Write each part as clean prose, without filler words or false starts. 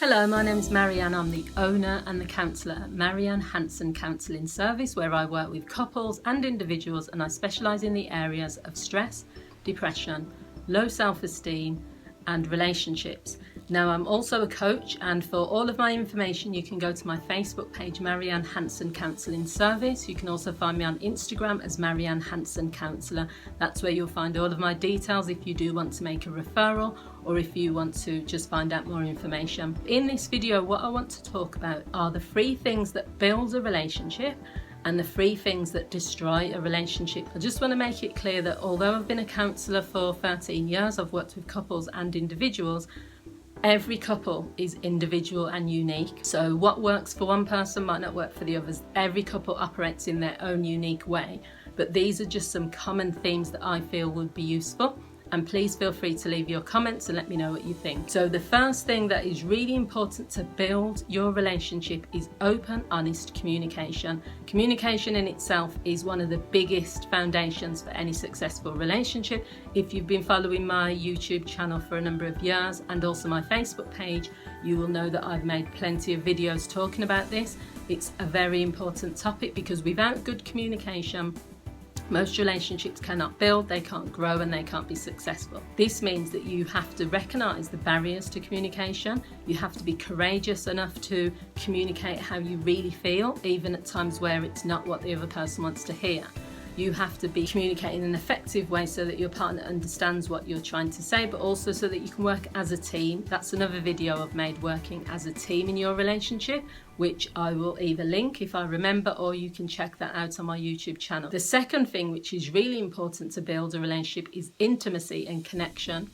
Hello, my name is Marianne. I'm the owner and the counsellor at Marianne Hanson Counselling Service, where I work with couples and individuals, and I specialise in the areas of stress, depression, low self-esteem and relationships. Now, I'm also a coach, and for all of my information you can go to my Facebook page, Marianne Hanson Counselling Service. You can also find me on Instagram as Marianne Hanson Counsellor. That's where you'll find all of my details if you do want to make a referral or if you want to just find out more information. In this video, what I want to talk about are the 3 things that build a relationship and the 3 things that destroy a relationship. I just want to make it clear that although I've been a counsellor for 13 years, I've worked with couples and individuals. Every couple is individual and unique. So what works for one person might not work for the others. Every couple operates in their own unique way. But these are just some common themes that I feel would be useful. And please feel free to leave your comments and let me know what you think. So the first thing that is really important to build your relationship is open, honest communication. Communication in itself is one of the biggest foundations for any successful relationship. If you've been following my YouTube channel for a number of years and also my Facebook page, you will know that I've made plenty of videos talking about this. It's a very important topic because without good communication, most relationships cannot build, they can't grow, and they can't be successful. This means that you have to recognise the barriers to communication. You have to be courageous enough to communicate how you really feel, even at times where it's not what the other person wants to hear. You have to be communicating in an effective way so that your partner understands what you're trying to say, but also so that you can work as a team. That's another video I've made, working as a team in your relationship, which I will either link if I remember, or you can check that out on my YouTube channel. The second thing, which is really important to build a relationship, is intimacy and connection.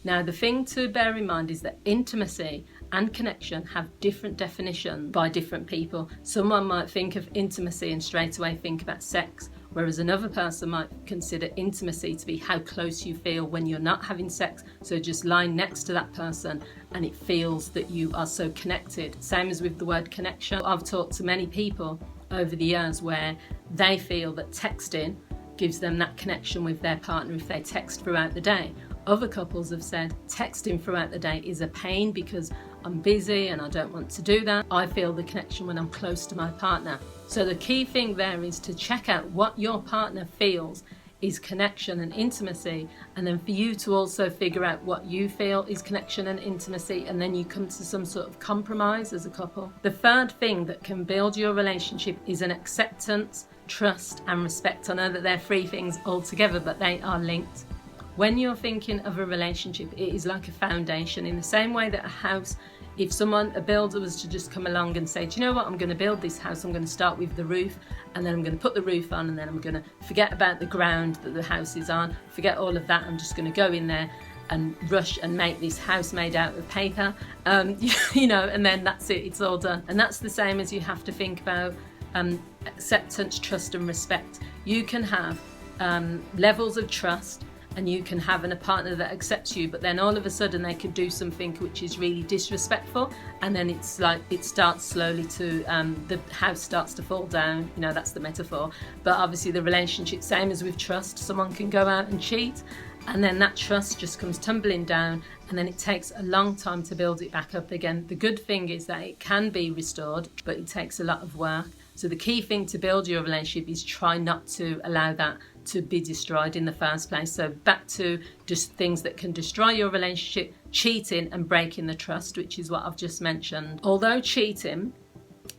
Now, the thing to bear in mind is that intimacy and connection have different definitions by different people. Someone might think of intimacy and straight away think about sex, whereas another person might consider intimacy to be how close you feel when you're not having sex. So just lying next to that person and it feels that you are so connected. Same as with the word connection. I've talked to many people over the years where they feel that texting gives them that connection with their partner if they text throughout the day. Other couples have said texting throughout the day is a pain because I'm busy and I don't want to do that. I feel the connection when I'm close to my partner. So the key thing there is to check out what your partner feels is connection and intimacy, and then for you to also figure out what you feel is connection and intimacy, and then you come to some sort of compromise as a couple. The third thing that can build your relationship is an acceptance, trust and respect. I know that they're 3 things altogether, but they are linked. When you're thinking of a relationship, it is like a foundation. In the same way that a house, if a builder was to just come along and say, do you know what, I'm going to build this house, I'm going to start with the roof, and then I'm going to put the roof on, and then I'm going to forget about the ground that the house is on, forget all of that, I'm just going to go in there and rush and make this house made out of paper, and then that's it, it's all done. And that's the same as you have to think about acceptance, trust and respect. You can have levels of trust, and you can have a partner that accepts you, but then all of a sudden they could do something which is really disrespectful, and then it's like it starts slowly to the house starts to fall down. That's the metaphor. But obviously the relationship, same as with trust, someone can go out and cheat, and then that trust just comes tumbling down, and then it takes a long time to build it back up again. The good thing is that it can be restored, but it takes a lot of work. So the key thing to build your relationship is try not to allow that to be destroyed in the first place. So back to just things that can destroy your relationship: cheating and breaking the trust, which is what I've just mentioned. Although cheating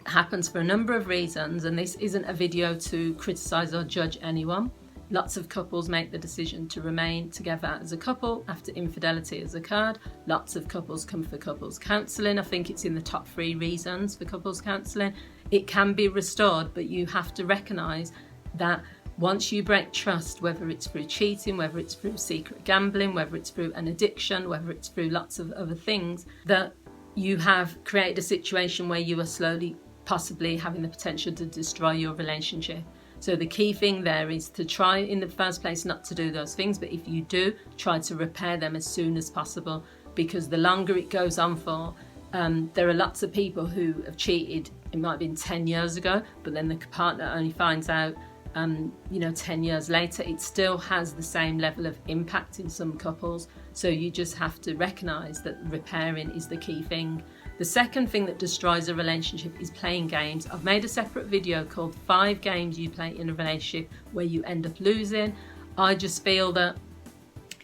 happens for a number of reasons, and this isn't a video to criticise or judge anyone. Lots of couples make the decision to remain together as a couple after infidelity has occurred. Lots of couples come for couples counselling. I think it's in the top 3 reasons for couples counselling. It can be restored, but you have to recognise that once you break trust, whether it's through cheating, whether it's through secret gambling, whether it's through an addiction, whether it's through lots of other things, that you have created a situation where you are slowly possibly having the potential to destroy your relationship. So the key thing there is to try in the first place not to do those things, but if you do, try to repair them as soon as possible, because the longer it goes on for, there are lots of people who have cheated, it might have been 10 years ago, but then the partner only finds out 10 years later. It still has the same level of impact in some couples. So you just have to recognise that repairing is the key thing. The second thing that destroys a relationship is playing games. I've made a separate video called 5 games you play in a relationship where you end up losing. I just feel that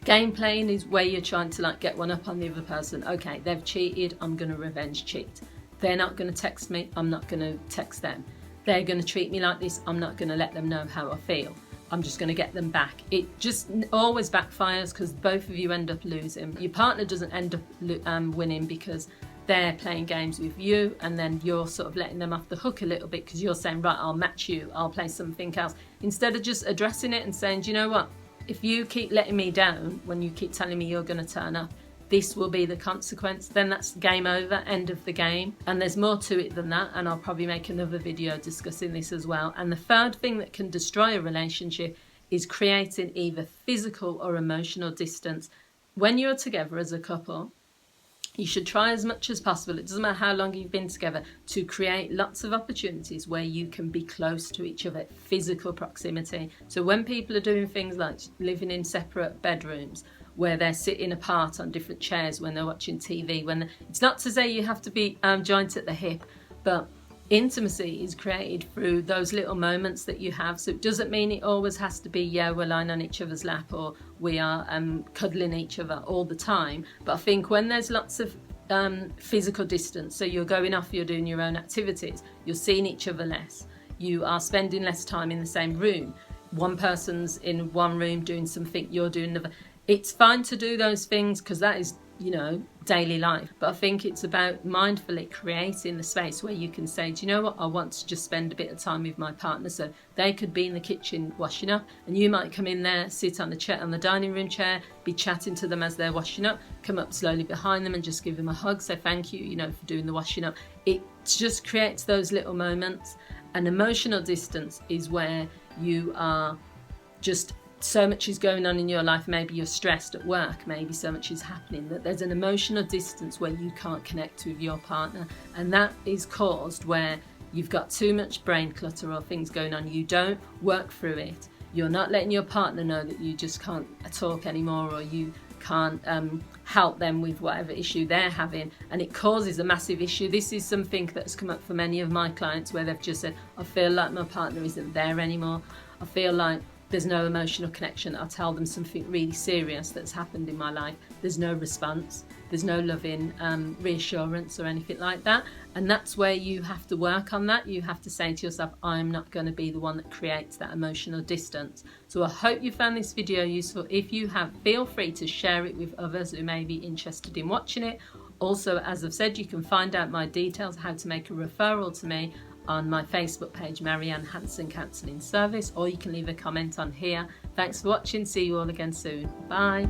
game playing is where you're trying to like get one up on the other person. Okay, they've cheated, I'm going to revenge cheat. They're not going to text me, I'm not going to text them. They're going to treat me like this, I'm not going to let them know how I feel. I'm just going to get them back. It just always backfires because both of you end up losing. Your partner doesn't end up winning because they're playing games with you, and then you're sort of letting them off the hook a little bit because you're saying, right, I'll match you, I'll play something else. Instead of just addressing it and saying, do you know what? If you keep letting me down when you keep telling me you're going to turn up, this will be the consequence. Then that's game over, end of the game. And there's more to it than that, and I'll probably make another video discussing this as well. And the third thing that can destroy a relationship is creating either physical or emotional distance. When you're together as a couple, you should try as much as possible, it doesn't matter how long you've been together, to create lots of opportunities where you can be close to each other, physical proximity. So when people are doing things like living in separate bedrooms, where they're sitting apart on different chairs when they're watching TV, it's not to say you have to be joined at the hip, but intimacy is created through those little moments that you have. So it doesn't mean it always has to be, yeah, we're lying on each other's lap or we are cuddling each other all the time. But I think when there's lots of physical distance, so you're going off, you're doing your own activities, you're seeing each other less, you are spending less time in the same room, one person's in one room doing something, you're doing another. It's fine to do those things because that is, you know, daily life. But I think it's about mindfully creating the space where you can say, do you know what, I want to just spend a bit of time with my partner. So they could be in the kitchen washing up, and you might come in there, sit on the chair, on the dining room chair, be chatting to them as they're washing up, come up slowly behind them and just give them a hug, say thank you, you know, for doing the washing up. It just creates those little moments. And emotional distance is where you are just, so much is going on in your life, maybe you're stressed at work, maybe so much is happening that there's an emotional distance where you can't connect with your partner, and that is caused where you've got too much brain clutter or things going on, you don't work through it, you're not letting your partner know that you just can't talk anymore, or you can't help them with whatever issue they're having, and it causes a massive issue. This is something that's come up for many of my clients where they've just said, I feel like my partner isn't there anymore, I feel like there's no emotional connection. I'll tell them something really serious that's happened in my life. There's no response. There's no loving reassurance or anything like that. And that's where you have to work on that. You have to say to yourself, I'm not going to be the one that creates that emotional distance. So I hope you found this video useful. If you have, feel free to share it with others who may be interested in watching it. Also, as I've said, you can find out my details, how to make a referral to me, on my Facebook page, Marianne Hanson Counselling Service, or you can leave a comment on here. Thanks for watching. See you all again soon. Bye.